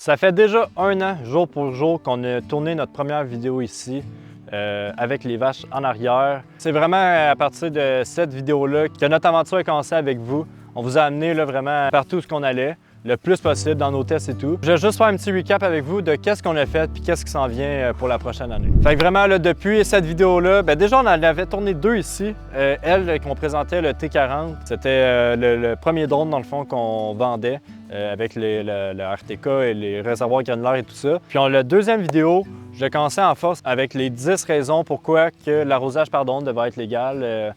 Ça fait déjà 1 an, jour pour jour, qu'on a tourné notre première vidéo ici avec les vaches en arrière. C'est vraiment à partir de cette vidéo-là que notre aventure a commencé avec vous. On vous a amené là, vraiment partout où on allait, le plus possible dans nos tests et tout. Je vais juste faire un petit recap avec vous de qu'est-ce qu'on a fait puis qu'est-ce qui s'en vient pour la prochaine année. Fait que vraiment, là, depuis cette vidéo-là, déjà, on en avait tourné 2 ici. Elle, qu'on présentait le T40, c'était le premier drone, dans le fond, qu'on vendait avec le RTK et les réservoirs granulaires et tout ça. Puis la deuxième vidéo, j'ai commencé en force avec les 10 raisons pourquoi que l'arrosage par drone devait être légal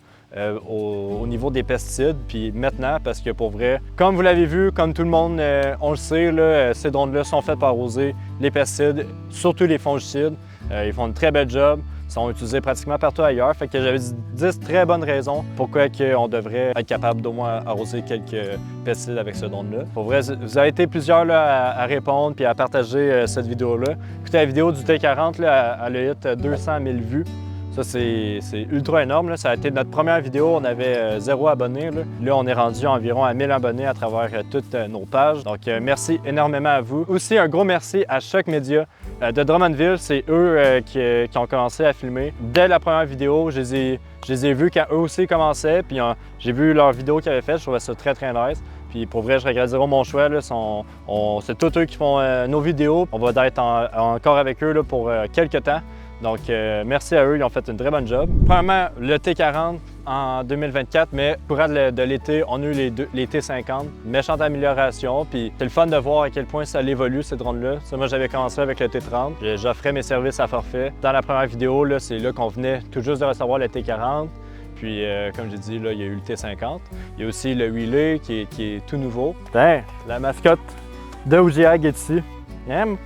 au niveau des pesticides. Puis maintenant, parce que pour vrai, comme vous l'avez vu, comme tout le monde, on le sait, là, ces drones-là sont faits pour arroser les pesticides, surtout les fongicides. Ils font une très belle job. Ils sont utilisés pratiquement partout ailleurs. Fait que j'avais 10 très bonnes raisons pourquoi on devrait être capable d'au moins arroser quelques pesticides avec ce drone-là. Pour vrai, vous avez été plusieurs là, à répondre puis à partager cette vidéo-là. Écoutez, la vidéo du T40, là, elle a eu 200 000 vues. Ça, c'est ultra énorme. Là. Ça a été notre première vidéo. On avait 0 abonnés. Là, on est rendu environ à 1000 abonnés à travers toutes nos pages. Donc, merci énormément à vous. Aussi, un gros merci à Choc Média de Drummondville. C'est eux qui ont commencé à filmer. Dès la première vidéo, je les ai vus quand eux aussi commençaient. Puis j'ai vu leur vidéo qu'ils avaient faite. Je trouvais ça très, très nice. Puis pour vrai, je regrette zéro mon choix. C'est tous eux qui font nos vidéos. On va être encore avec eux là, pour quelques temps. Donc, merci à eux, ils ont fait une très bonne job. Premièrement, le T40 en 2024, mais au courant de l'été, on a eu les T50. Méchante amélioration, puis c'est le fun de voir à quel point ça évolue, ces drones-là. Moi, j'avais commencé avec le T30. J'offrais mes services à forfait. Dans la première vidéo, c'est là qu'on venait tout juste de recevoir le T40. Puis, comme j'ai dit, là, il y a eu le T50. Il y a aussi le Wheeler qui est tout nouveau. Ben, la mascotte de OGIAG est ici.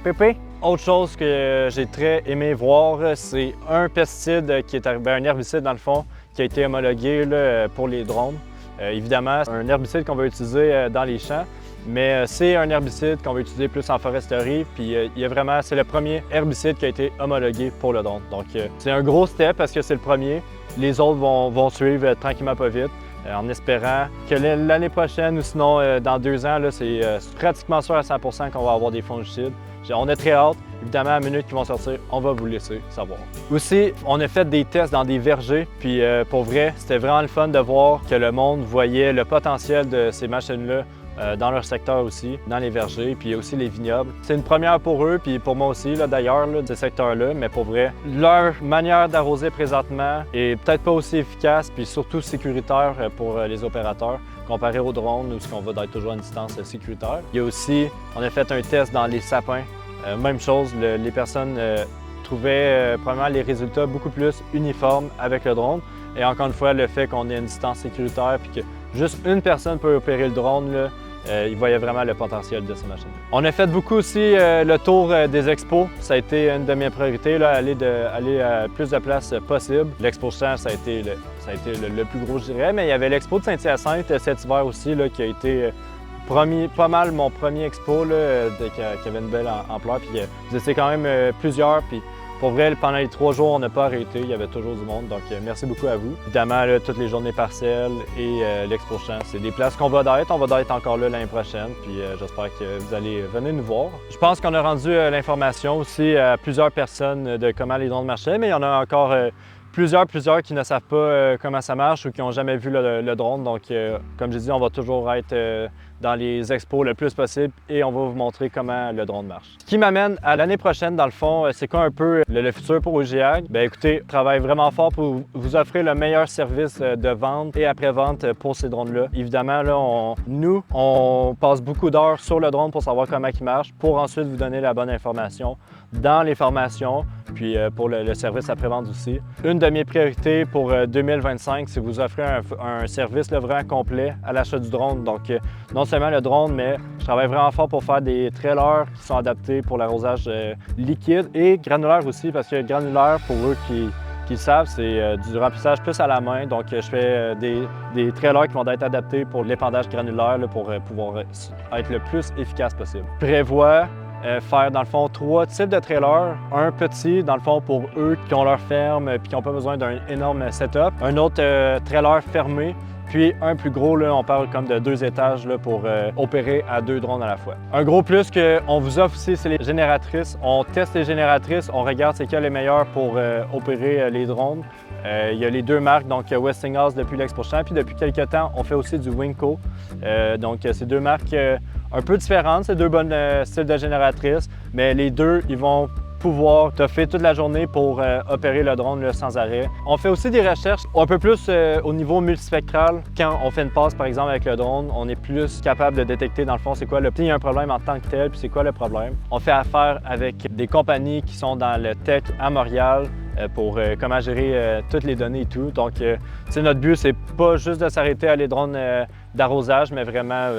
Pépé? Autre chose que j'ai très aimé voir, c'est un pesticide qui est arrivé, un herbicide dans le fond, qui a été homologué là, pour les drones. Évidemment, c'est un herbicide qu'on va utiliser dans les champs, mais c'est un herbicide qu'on va utiliser plus en foresterie. Puis c'est le premier herbicide qui a été homologué pour le drone. Donc c'est un gros step parce que c'est le premier. Les autres vont suivre tranquillement pas vite. En espérant que l'année prochaine ou sinon dans 2 ans, c'est pratiquement sûr à 100% qu'on va avoir des fongicides. On est très hâte. Évidemment, à la minute qu'ils vont sortir, on va vous laisser savoir. Aussi, on a fait des tests dans des vergers. Puis pour vrai, c'était vraiment le fun de voir que le monde voyait le potentiel de ces machines-là dans leur secteur aussi, dans les vergers, puis aussi les vignobles. C'est une première pour eux, puis pour moi aussi, d'ailleurs, ces secteurs-là, mais pour vrai, leur manière d'arroser présentement est peut-être pas aussi efficace, puis surtout sécuritaire pour les opérateurs, comparé aux drones, où on va être toujours à une distance sécuritaire. Il y a aussi, on a fait un test dans les sapins. Même chose, les personnes trouvaient probablement les résultats beaucoup plus uniformes avec le drone. Et encore une fois, le fait qu'on ait une distance sécuritaire puis que juste une personne peut opérer le drone, là, ils voyaient vraiment le potentiel de ces machines. On a fait beaucoup aussi le tour des expos. Ça a été une de mes priorités, là, aller à plus de places possible. L'Expo Champ, ça a été le plus gros, je dirais. Mais il y avait l'Expo de Saint-Hyacinthe cet hiver aussi, là, qui a été pas mal mon premier expo, là, qui avait une belle ampleur. Puis vous étiez quand même plusieurs. Puis pour vrai, pendant les 3 jours, on n'a pas arrêté. Il y avait toujours du monde. Donc, merci beaucoup à vous. Évidemment, là, toutes les journées partielles et l'Expo Champ, c'est des places qu'on va d'être. On va d'être encore là l'année prochaine. Puis, j'espère que vous allez venir nous voir. Je pense qu'on a rendu l'information aussi à plusieurs personnes de comment les drones marchaient, mais il y en a encore plusieurs qui ne savent pas comment ça marche ou qui n'ont jamais vu le drone. Donc, comme j'ai dit, on va toujours être dans les expos le plus possible et on va vous montrer comment le drone marche. Ce qui m'amène à l'année prochaine, dans le fond, c'est quoi un peu le futur pour OGIAG? Bien écoutez, on travaille vraiment fort pour vous offrir le meilleur service de vente et après-vente pour ces drones-là. Évidemment, là, on passe beaucoup d'heures sur le drone pour savoir comment il marche, pour ensuite vous donner la bonne information dans les formations, puis pour le service après-vente aussi. Une de mes priorités pour 2025, c'est vous offrir un service là, vraiment complet à l'achat du drone. Donc, non seulement le drone, mais je travaille vraiment fort pour faire des trailers qui sont adaptés pour l'arrosage liquide et granulaire aussi, parce que granulaire, pour eux qui le savent, c'est du remplissage plus à la main. Donc, je fais des trailers qui vont être adaptés pour l'épandage granulaire là, pour pouvoir être le plus efficace possible. Prévois faire dans le fond 3 types de trailers. Un petit dans le fond pour eux qui ont leur ferme et qui n'ont pas besoin d'un énorme setup. Un autre trailer fermé Puis un plus gros, là, on parle comme de 2 étages là, pour opérer à 2 drones à la fois. Un gros plus qu'on vous offre aussi, c'est les génératrices. On teste les génératrices, on regarde c'est quel est meilleur pour opérer les drones. Il y a les 2 marques, donc Westinghouse depuis l'Expo-Champ, puis depuis quelques temps, on fait aussi du Winco. Donc c'est 2 marques un peu différentes, c'est 2 bonnes styles de génératrices, mais les 2, ils vont pouvoir t'offrir toute la journée pour opérer le drone là, sans arrêt. On fait aussi des recherches un peu plus au niveau multispectral. Quand on fait une passe, par exemple, avec le drone, on est plus capable de détecter, dans le fond, c'est quoi il y a un problème en tant que tel, puis c'est quoi le problème. On fait affaire avec des compagnies qui sont dans le tech à Montréal pour comment gérer toutes les données et tout. Donc, notre but, c'est pas juste de s'arrêter à les drones d'arrosage, mais vraiment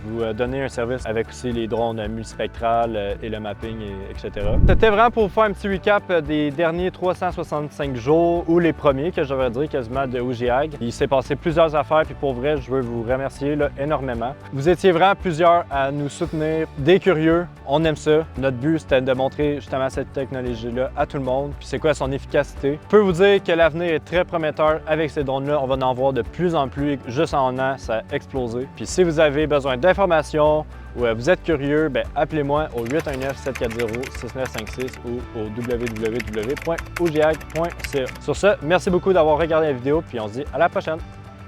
vous donner un service avec aussi les drones multispectrales et le mapping, etc. C'était vraiment pour vous faire un petit recap des derniers 365 jours, ou les premiers, que je devrais dire quasiment de OGAG. Il s'est passé plusieurs affaires, puis pour vrai, je veux vous remercier là, énormément. Vous étiez vraiment plusieurs à nous soutenir, des curieux, on aime ça. Notre but, c'était de montrer justement cette technologie-là à tout le monde, puis c'est quoi son efficacité. Je peux vous dire que l'avenir est très prometteur avec ces drones-là. On va en voir de plus en plus, juste en un an, ça a explosé. Puis si vous avez besoin d'informations ou vous êtes curieux, appelez-moi au 819-740-6956 ou au www.ogiag.ca. Sur ce, merci beaucoup d'avoir regardé la vidéo, puis on se dit à la prochaine!